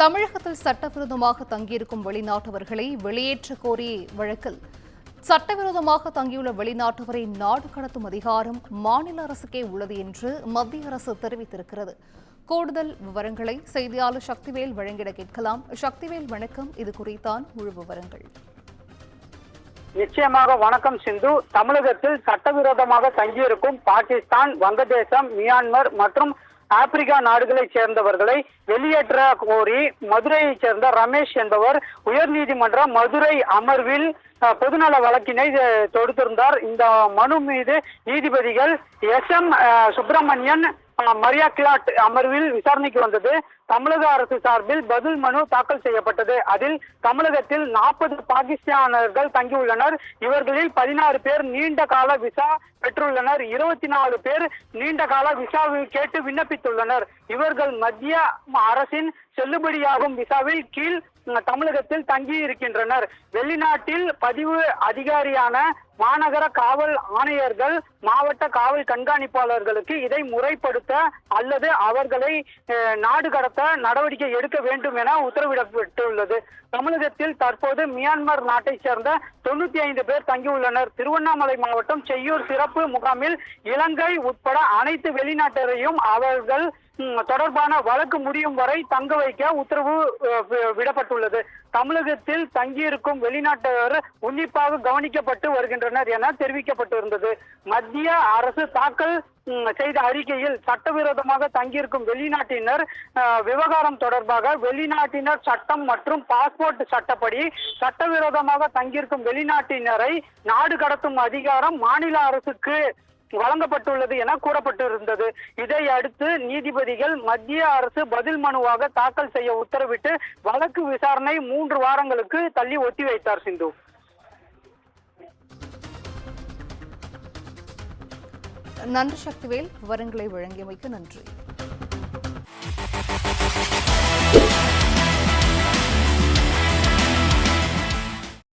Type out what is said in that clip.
தமிழகத்தில் சட்டவிரோதமாக தங்கியிருக்கும் வெளிநாட்டவர்களை வெளியேற்ற கோரிய வழக்கில் சட்டவிரோதமாக தங்கியுள்ள வெளிநாட்டவரை நாடு கடத்தும் அதிகாரம் மாநில அரசுக்கே உள்ளது என்று மத்திய அரசு தெரிவித்திருக்கிறது. கூடுதல் விவரங்களை செய்தியாளர் சக்திவேல் வழங்கிட கேட்கலாம். சக்திவேல், வணக்கம். இது குறித்தான் முழு விவரங்கள். நிச்சயமாக வணக்கம் சிந்து. தமிழகத்தில் சட்டவிரோதமாக தங்கியிருக்கும் பாகிஸ்தான், வங்கதேசம், மியான்மர் மற்றும் ஆப்பிரிக்கா நாடுகளைச் சேர்ந்தவர்களை வெளியேற்ற கோரி மதுரையைச் சேர்ந்த ரமேஷ் என்பவர் உயர்நீதிமன்ற மதுரை அமர்வில் பொதுநல வழக்கினை தொடுத்திருந்தார். இந்த மனு மீது நீதிபதிகள் SM சுப்பிரமணியன், மரியா கிளாட் அமர்வில் விசாரணைக்கு வந்தது. தமிழக அரசு சார்பில் பதில் மனு தாக்கல் செய்யப்பட்டது. அதில் தமிழகத்தில் 40 பாகிஸ்தானர்கள் தங்கியுள்ளனர். இவர்களில் 16 பேர் நீண்ட கால விசா பெற்றுள்ளனர். 24 பேர் நீண்ட கால விசாவை கேட்டு விண்ணப்பித்துள்ளனர். இவர்கள் மத்திய அரசின் செல்லுபடியாகும் விசாவில் கீழ் தமிழகத்தில் தங்கி இருக்கின்றனர். வெளிநாட்டில் பதிவு அதிகாரியான மாநகர காவல் ஆணையர்கள், மாவட்ட காவல் கண்காணிப்பாளர்களுக்கு இதை முறைப்படுத்த அல்லது அவர்களை நாடு கடத்த நடவடிக்கை எடுக்க வேண்டும் என உத்தரவிடப்பட்டுள்ளது. தமிழகத்தில் தற்போது மியான்மர் நாட்டை சேர்ந்த 95 பேர் தங்கியுள்ளனர். திருவண்ணாமலை மாவட்டம் செய்யூர் சிறப்பு முகாமில் இலங்கை உட்பட அனைத்து வெளிநாட்டரையும் அவர்கள் தொடர்பான வழக்கு முடியும் வரை தங்க வைக்க உத்தரவு விடப்பட்டுள்ளது. தமிழகத்தில் தங்கியிருக்கும் வெளிநாட்டவர் உன்னிப்பாக கவனிக்கப்பட்டு வருகின்றனர் என தெரிவிக்கப்பட்டிருந்தது. மத்திய அரசு தாக்கல் செய்த அறிக்கையில் சட்டவிரோதமாக தங்கியிருக்கும் வெளிநாட்டினர் விவகாரம் தொடர்பாக வெளிநாட்டினர் சட்டம் மற்றும் பாஸ்போர்ட் சட்டப்படி சட்டவிரோதமாக தங்கியிருக்கும் வெளிநாட்டினரை நாடு கடத்தும் அதிகாரம் மாநில அரசுக்கு வழங்கப்பட்டுள்ளது என கூறப்பட்டிருந்தது. இதை அடுத்து நீதிபதிகள் மத்திய அரசு பதில் மனுவாக தாக்கல் செய்ய உத்தரவிட்டு வழக்கு விசாரணை 3 வாரங்களுக்கு தள்ளி ஒத்திவைத்தார். சிந்து, நன்றி சக்திவேல். விவரங்களை வழங்கியமைக்கு நன்றி.